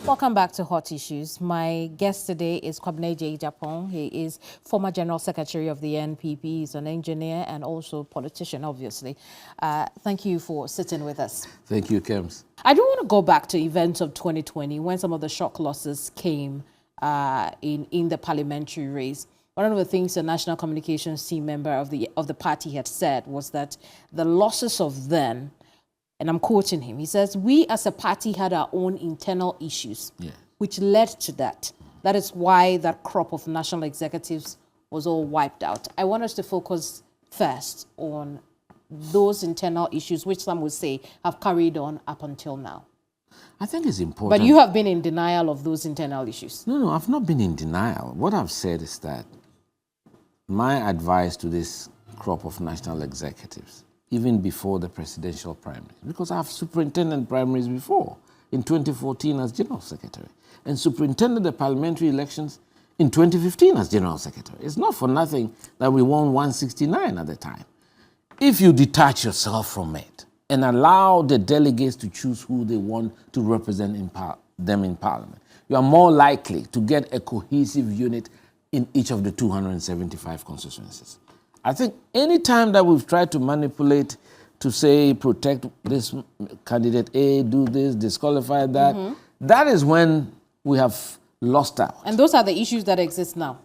A: Welcome back to Hot Issues. My guest today is Kwabena Adjei Agyapong. He is former General Secretary of the NPP. He's an engineer and also politician, obviously. Thank you for sitting with us.
B: Thank you, Kems.
A: I do want to go back to events of 2020 when some of the shock losses came in the parliamentary race. One of the things the National Communications Team member of the party had said was that the losses of then, and I'm quoting him, he says, we as a party had our own internal issues, which led to that. That is why that crop of national executives was all wiped out. I want us to focus first on those internal issues, which some would say have carried on up until now.
B: I think it's important.
A: But you have been in denial of those internal issues.
B: No, I've not been in denial. What I've said is that my advice to this crop of national executives, even before the presidential primaries, because I've superintended primaries before, in 2014 as General Secretary, and superintended the parliamentary elections in 2015 as General Secretary. It's not for nothing that we won 169 at the time. If you detach yourself from it and allow the delegates to choose who they want to represent them in Parliament, you are more likely to get a cohesive unit in each of the 275 constituencies. I think any time that we've tried to manipulate to say, protect this candidate A, do this, disqualify that, that is when we have lost out.
A: And those are the issues that exist now.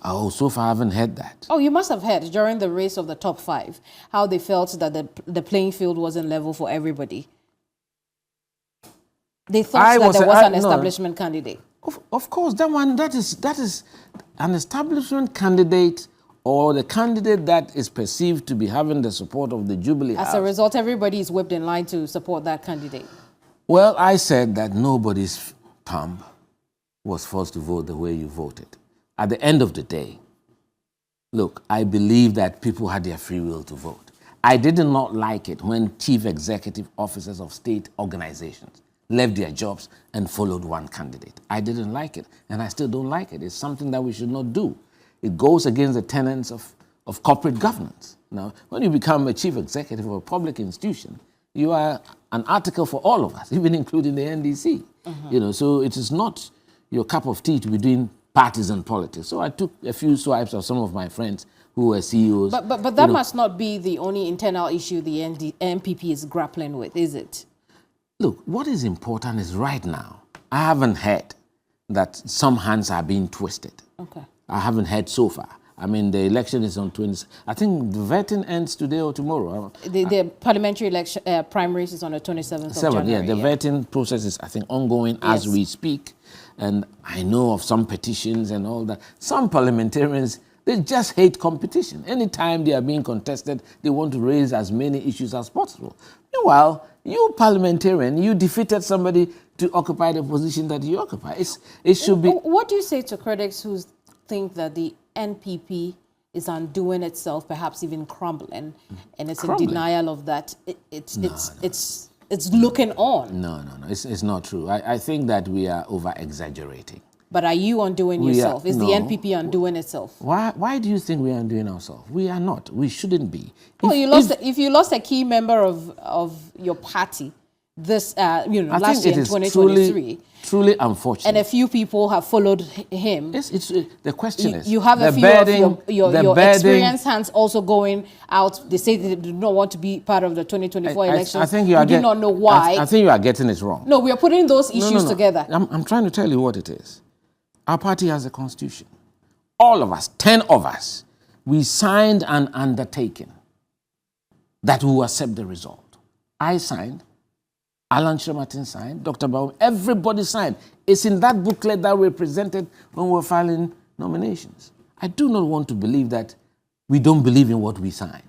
B: Oh, so far I haven't heard that.
A: Oh, you must have heard during the race of the top 5, how they felt that the playing field wasn't level for everybody. They thought that there was an establishment candidate.
B: Of course, that is an establishment candidate, or the candidate that is perceived to be having the support of the Jubilee House.
A: As a result, everybody is whipped in line to support that candidate.
B: Well, I said that nobody's thumb was forced to vote the way you voted. At the end of the day, look, I believe that people had their free will to vote. I did not like it when chief executive officers of state organizations left their jobs and followed one candidate. I didn't like it, and I still don't like it. It's something that we should not do. It goes against the tenets of corporate governance. Now, when you become a chief executive of a public institution, you are an article for all of us, even including the NDC. So it is not your cup of tea to be doing partisan politics. So I took a few swipes of some of my friends who were CEOs.
A: But that must not be the only internal issue the NPP is grappling with, is it?
B: Look, what is important is right now, I haven't heard that some hands are being twisted. Okay. I haven't heard so far. I mean, the election is on 20. I think the vetting ends today or tomorrow.
A: The parliamentary election primaries is on the 27th of January.
B: Yeah, the vetting process is, I think, ongoing as we speak. And I know of some petitions and all that. Some parliamentarians, they just hate competition. Anytime they are being contested, they want to raise as many issues as possible. Meanwhile, you parliamentarian, you defeated somebody to occupy the position that you occupy. It should be.
A: What do you say to critics who think that the NPP is undoing itself, perhaps even crumbling, and it's in denial of that? It's looking on.
B: No. It's not true. I think that we are over-exaggerating.
A: But are you undoing yourself? Is the NPP undoing itself?
B: Why do you think we are undoing ourselves? We are not. We shouldn't be.
A: Well, if you lost a key member of your party this last year in 2023,
B: truly unfortunate.
A: And a few people have followed him.
B: The question is,
A: you have a few of your experienced hands also going out. They say they do not want to be part of the 2024 elections.
B: I think you
A: do not know why.
B: I think you are getting it wrong.
A: No, we are putting those issues together.
B: I'm trying to tell you what it is. Our party has a constitution. All of us, 10 of us, we signed an undertaking that we will accept the result. I signed. Alan Shematin signed, Dr. Baum, everybody signed. It's in that booklet that we presented when we were filing nominations. I do not want to believe that we don't believe in what we sign.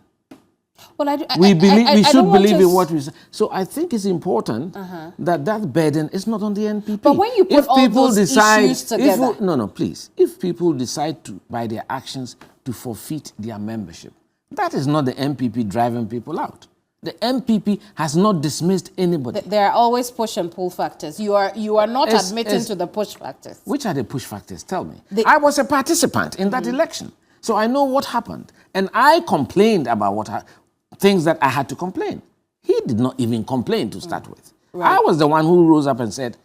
A: Well,
B: we should believe in what we sign. So I think it's important that burden is not on the NPP.
A: But when you put all those issues together...
B: Please. If people decide to, by their actions, to forfeit their membership, that is not the NPP driving people out. The MPP has not dismissed anybody.
A: There are always push and pull factors. You are not admitting to the push factors.
B: Which are the push factors? Tell me. I was a participant in that election, so I know what happened. And I complained about things that I had to complain. He did not even complain to start with.
A: Right.
B: I was the one who rose up and said,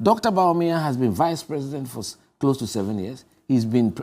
B: Dr. Bawumia has been vice president for close to 7 years. He's been,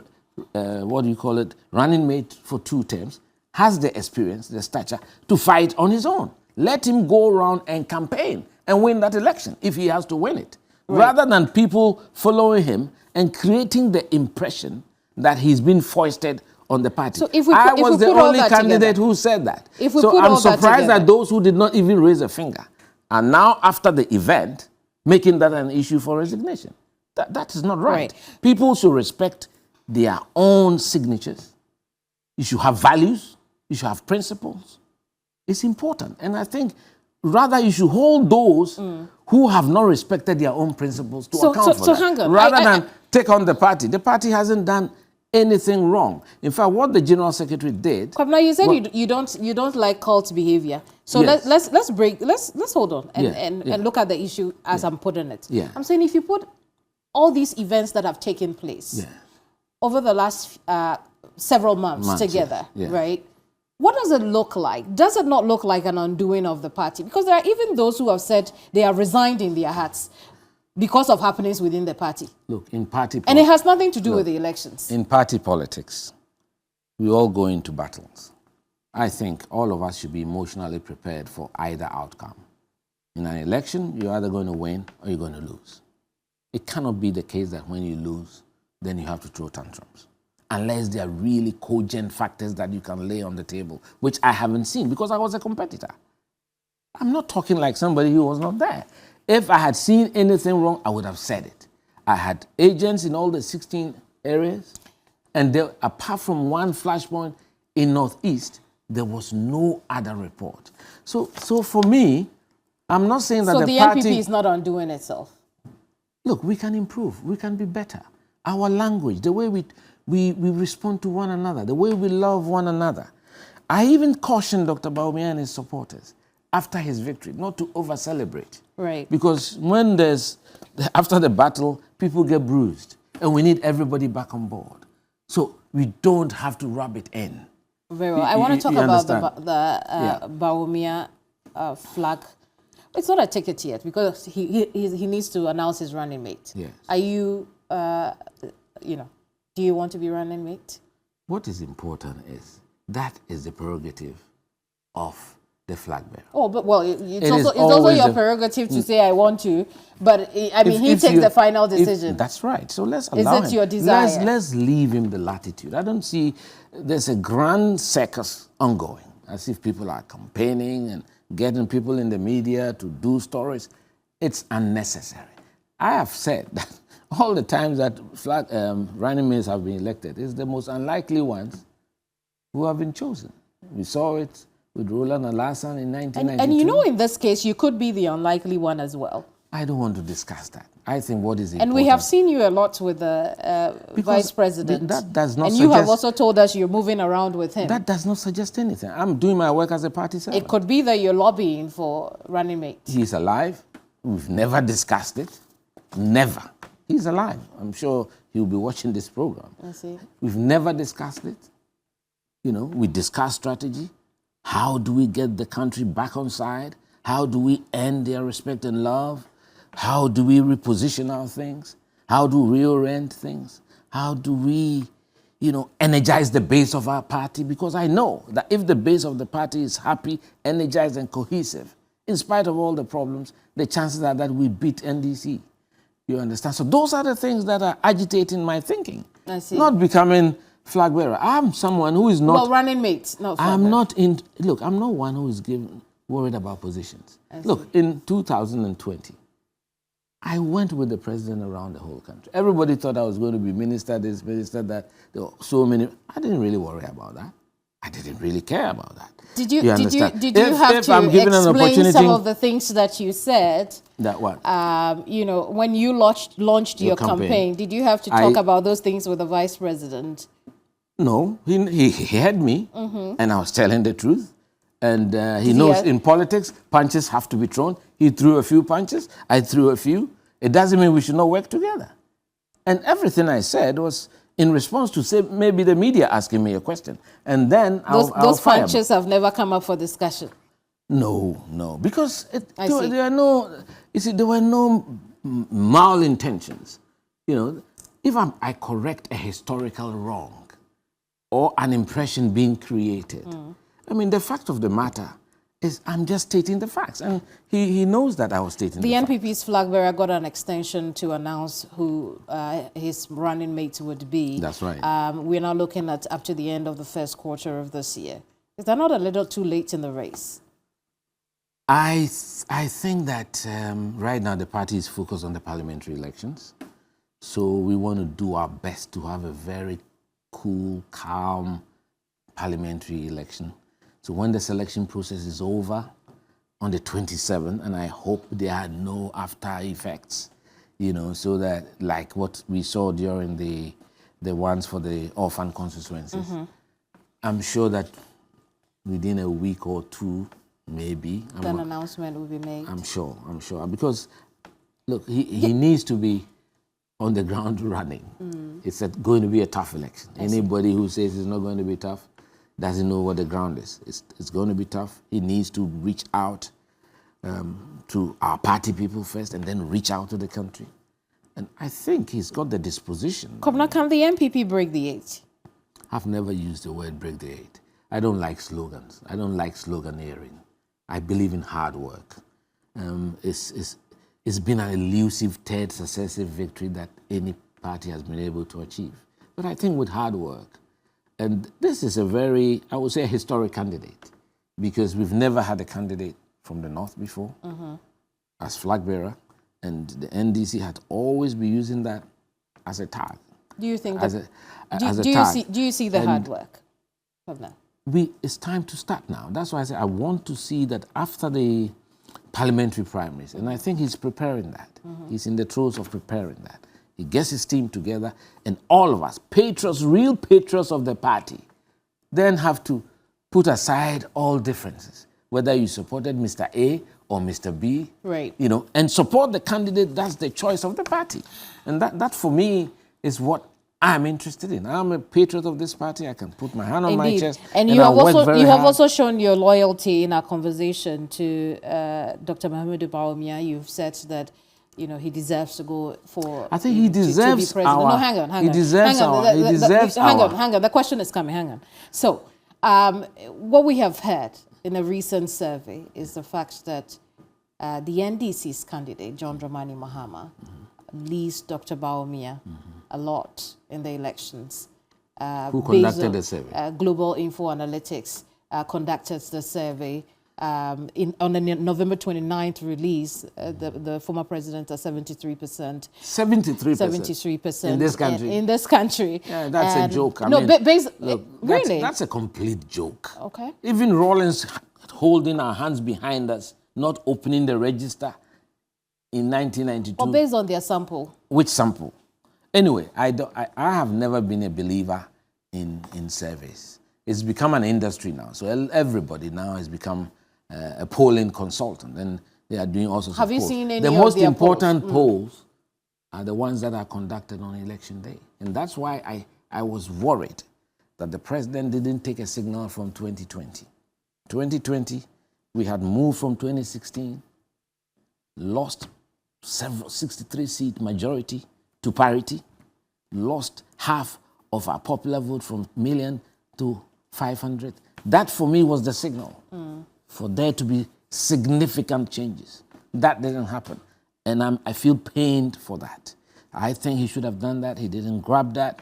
B: running mate for 2 terms, has the experience, the stature to fight on his own. Let him go around and campaign and win that election if he has to win it. Right. Rather than people following him and creating the impression that he's been foisted on the party.
A: So if we
B: I was the only candidate
A: together,
B: who said that.
A: So
B: I'm surprised that those who did not even raise a finger are now, after the event, making that an issue for resignation. That is not right. People should respect their own signatures. You should have values. You should have principles. It's important. And I think rather you should hold those who have not respected their own principles to account for that.
A: Hang on.
B: Rather than take on the party. The party hasn't done anything wrong. In fact, what the General Secretary did...
A: Kwabena, you said you don't like cult behavior. So
B: yes.
A: let's hold on and look at the issue as I'm putting it.
B: Yeah.
A: I'm saying if you put all these events that have taken place over the last several months together, right? What does it look like? Does it not look like an undoing of the party? Because there are even those who have said they are resigned in their hearts because of happenings within the party.
B: Look, in party politics...
A: And it has nothing to do with the elections.
B: In party politics, we all go into battles. I think all of us should be emotionally prepared for either outcome. In an election, you're either going to win or you're going to lose. It cannot be the case that when you lose, then you have to throw tantrums. Unless there are really cogent factors that you can lay on the table, which I haven't seen because I was a competitor. I'm not talking like somebody who was not there. If I had seen anything wrong, I would have said it. I had agents in all the 16 areas, and there, apart from one flashpoint in Northeast, there was no other report. So for me, I'm not saying that the party...
A: So the NPP is not undoing itself?
B: Look, we can improve. We can be better. Our language, the way we respond to one another, the way we love one another. I even cautioned Dr. Bawumia and his supporters after his victory not to over-celebrate.
A: Right.
B: Because when after the battle, people get bruised, and we need everybody back on board. So we don't have to rub it in.
A: Very well. I want to talk about the Bawumia flag. It's not a ticket yet because he needs to announce his running mate.
B: Yes.
A: Are you, do you want to be running mate?
B: What is important is that is the prerogative of the Flagbearer.
A: Oh, but well, it's also your prerogative to say I want to, but I mean he takes the final decision.
B: That's right. So let's allow him.
A: Is it your desire?
B: Let's leave him the latitude. I don't see there's a grand circus ongoing, as if people are campaigning and getting people in the media to do stories. It's unnecessary. I have said that all the times that running mates have been elected, it's the most unlikely ones who have been chosen. We saw it with Roland Alassane in 1992.
A: And you know, in this case, you could be the unlikely one as well.
B: I don't want to discuss that. I think what is important...
A: And we have seen you a lot with the vice president.
B: That does not
A: and you have also told us you're moving around with him.
B: That does not suggest anything. I'm doing my work as a party servant.
A: It could be that you're lobbying for running mate.
B: He's alive. We've never discussed it. Never. He's alive. I'm sure he'll be watching this program.
A: I see.
B: We've never discussed it. You know, we discuss strategy. How do we get the country back on side? How do we earn their respect and love? How do we reposition our things? How do we reorient things? How do we, energize the base of our party? Because I know that if the base of the party is happy, energized, and cohesive, in spite of all the problems, the chances are that we beat NDC. You understand? So those are the things that are agitating my thinking.
A: I see.
B: Not becoming Flagbearer. I'm someone who is not...
A: Well, running mate, not Flagbearer.
B: I'm not one who is worried about positions. Look, in 2020, I went with the president around the whole country. Everybody thought I was going to be minister this, minister that. There were so many. I didn't really worry about that. I didn't really care about that.
A: Did you have to explain some of the things that you said?
B: That what?
A: When you launched your campaign, did you have to talk about those things with the vice president?
B: No, he heard me, and I was telling the truth. And he knows in politics, punches have to be thrown. He threw a few punches, I threw a few. It doesn't mean we should not work together. And everything I said was in response to, say, maybe the media asking me a question. And then
A: those punches have never come up for discussion.
B: No, because there were no malintentions. You know, if I correct a historical wrong or an impression being created, I mean, the fact of the matter is I'm just stating the facts. And he knows that I was stating the facts.
A: The NPP's Flagbearer got an extension to announce who his running mate would be.
B: That's right.
A: We're now looking at up to the end of the first quarter of this year. Is that not a little too late in the race?
B: I think that right now the party is focused on the parliamentary elections. So we want to do our best to have a very cool, calm parliamentary election. So when the selection process is over on the 27th, and I hope there are no after effects, you know, so that like what we saw during the ones for the orphan constituencies, I'm sure that within a week or two, maybe
A: an announcement will be made.
B: I'm sure, because look, he needs to be on the ground running. It's going to be a tough election. Anybody who says it's not going to be tough doesn't know what the ground is. It's going to be tough. He needs to reach out to our party people first and then reach out to the country. And I think he's got the disposition.
A: Kwabena, can the NPP break the 8?
B: I've never used the word break the 8. I don't like slogans. I don't like sloganeering. I believe in hard work. It's been an elusive third successive victory that any party has been able to achieve. But I think with hard work, and this is a very, I would say, a historic candidate, because we've never had a candidate from the North before as flag bearer, and the NDC had always been using that as a tag. Do you think
A: that, do you see the hard work?
B: It's time to start now. That's why I say I want to see that after the parliamentary primaries, and I think he's preparing that. He's in the throes of preparing that. He gets his team together, and all of us, patriots, real patriots of the party, then have to put aside all differences, whether you supported Mr. A or Mr. B,
A: right?
B: You know, and support the candidate. That's the choice of the party, and that for me is what I'm interested in. I'm a patriot of this party. I can put my hand on my chest.
A: And you have also shown your loyalty in our conversation to Dr. Mahamudu Bawumia. You've said that, you know, he deserves to go for.
B: I think he deserves
A: to be president. No, hang on. Hang on. The question is coming. Hang on. So, what we have heard in a recent survey is the fact that the NDC's candidate, John Dramani Mahama, leads Dr. Bawumia a lot in the elections.
B: Who conducted the survey?
A: Global Info Analytics conducted the survey. On the November 29th release, the former president at 73%. 73%.
B: In this country?
A: In this country.
B: Yeah, that's a joke.
A: Really?
B: That's a complete joke.
A: Okay.
B: Even Rawlings holding our hands behind us, not opening the register in 1992.
A: Or based on their sample.
B: Which sample? Anyway, I have never been a believer in surveys. It's become an industry now. So everybody now has become a polling consultant, and they are doing all sorts of polls.
A: Have you seen any
B: the
A: of
B: most
A: their
B: important polls are the ones that are conducted on election day. And that's why I was worried that the president didn't take a signal from 2020. 2020, we had moved from 2016, lost 63-seat majority to parity, lost half of our popular vote from million to 500. That for me was the signal for there to be significant changes. That didn't happen. And I feel pained for that. I think he should have done that. He didn't grab that.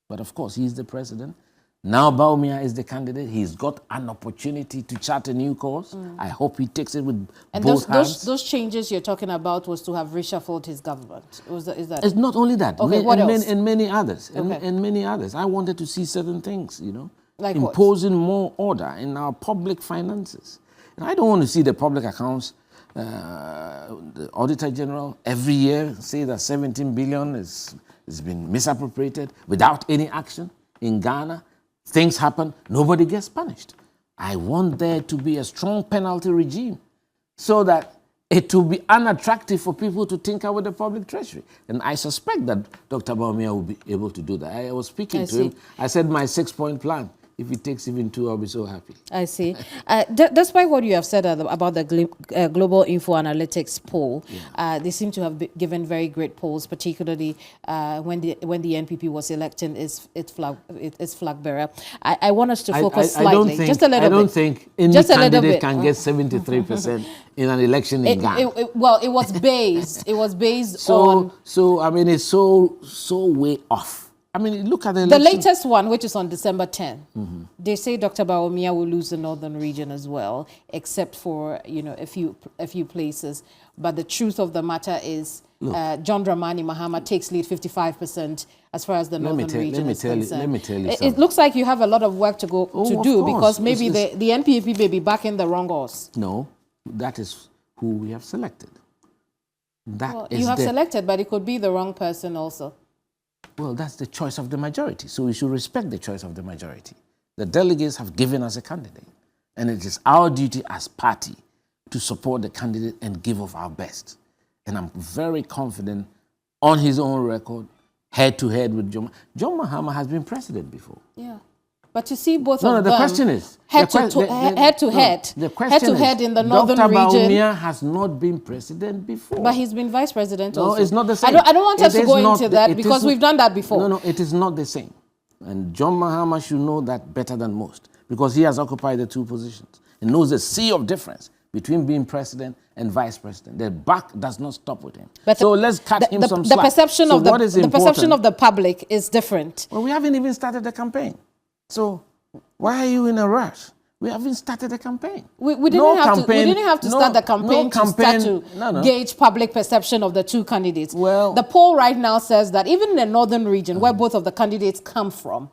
B: But of course, he's the president. Now Bawumia is the candidate. He's got an opportunity to chart a new course. I hope he takes it with both hands.
A: Those changes you're talking about was to have reshuffled his government. Is that?
B: It's not only that.
A: Okay, what else?
B: And many others.
A: Okay.
B: And many others. I wanted to see certain things, you know.
A: Like
B: imposing more order in our public finances. And I don't want to see the public accounts, the Auditor General every year say that 17 billion has been misappropriated without any action in Ghana. Things happen, nobody gets punished. I want there to be a strong penalty regime so that it will be unattractive for people to tinker with the public treasury. And I suspect that Dr. Bawumia will be able to do that. I was speaking to him. I said my 6-point plan. If it takes even 2, I'll be so happy. I
A: see. Despite what you have said about the Global Info Analytics poll, they seem to have given very great polls, particularly when the NPP was electing its Flagbearer. I want us to focus slightly, just a little bit.
B: I don't think any candidate can get 73% in an election in Ghana.
A: Well, it was based. It was based
B: on. So I mean, it's so way off. I mean, look at the
A: latest one, which is on December 10. They say Dr. Bawumia will lose the northern region as well, except for a few places. But the truth of the matter is, John Dramani Mahama takes lead 55% as far as the northern region is concerned.
B: Let me tell you something.
A: It looks like you have a lot of work to do because maybe the NPP may be backing the wrong horse.
B: No, that is who we have selected.
A: You have selected, but it could be the wrong person also.
B: Well, that's the choice of the majority, so we should respect the choice of the majority. The delegates have given us a candidate, and it is our duty as party to support the candidate and give of our best. And I'm very confident on his own record, head-to-head with John. John Mahama has been president before.
A: Yeah. But you see both of them.
B: The question is
A: head-to-head in the northern
B: Dr.
A: region.
B: Dr. Bawumia has not been president before.
A: But he's been vice president also.
B: No, it's not the same.
A: I don't want us to go into that because we've done that before.
B: No, it is not the same. And John Mahama should know that better than most because he has occupied the 2 positions and knows the sea of difference between being president and vice president. The buck does not stop with him. But so let's cut him some slack.
A: The perception of the public is different.
B: Well, we haven't even started the campaign. So why are you in a rush? We haven't started a campaign.
A: We didn't have to start the campaign to gauge public perception of the 2 candidates. Well, the poll right now says that even in the northern region, where both of the candidates come from,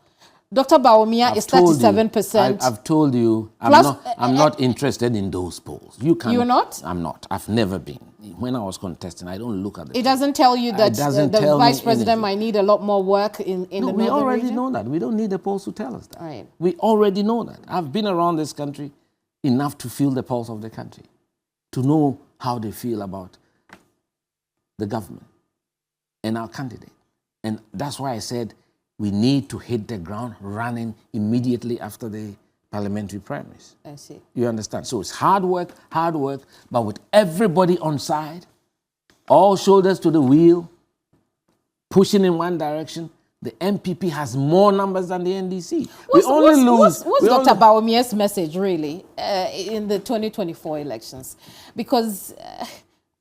A: Dr. Bawumia is 37%.
B: I've told you, I'm not interested in those polls. You're
A: not?
B: I'm not. I've never been. When I was contesting, I don't look at
A: it. It doesn't tell you that the vice president might need a lot more work in the northern region?
B: We already know that. We don't need the polls to tell us that.
A: Right.
B: We already know that. I've been around this country enough to feel the pulse of the country, to know how they feel about the government and our candidate. And that's why I said we need to hit the ground running immediately after the parliamentary primaries.
A: I see.
B: You understand? So it's hard work, but with everybody on side, all shoulders to the wheel, pushing in one direction, the MPP has more numbers than the NDC. What's
A: Dr. Bawumia's message, really, in the 2024 elections? Because,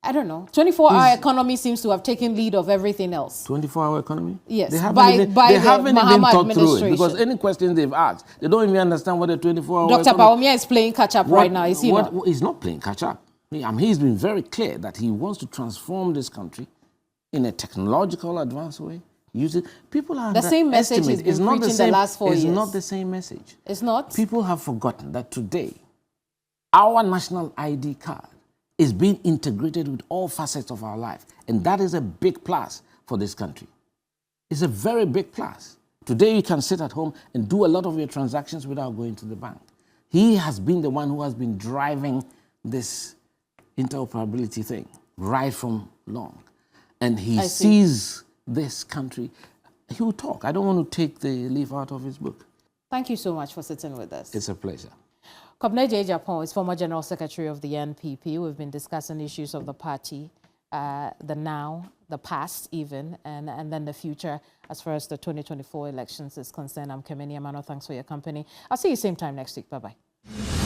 A: I don't know, 24-hour economy seems to have taken lead of everything else.
B: 24-hour economy?
A: Yes,
B: they haven't even thought through it because any questions they've asked, they don't even understand what the 24-hour
A: Dr. Bawumia is playing catch-up right now, is he not?
B: He's not playing catch-up. He's been very clear that he wants to transform this country in a technological advanced way. People are
A: the same message he's been preaching the last 4 years.
B: It's not the same message.
A: It's not?
B: People have forgotten that today, our national ID card is being integrated with all facets of our life. And that is a big plus for this country. It's a very big plus. Today you can sit at home and do a lot of your transactions without going to the bank. He has been the one who has been driving this interoperability thing right from long. And he sees this country. He will talk. I don't want to take the leaf out of his book.
A: Thank you so much for sitting with us.
B: It's a pleasure.
A: Kwabena Adjei Agyapong is former General Secretary of the NPP. We've been discussing issues of the party, the now, the past even, and then the future as far as the 2024 elections is concerned. I'm Kwabena Adjei Agyapong. Thanks for your company. I'll see you same time next week. Bye-bye.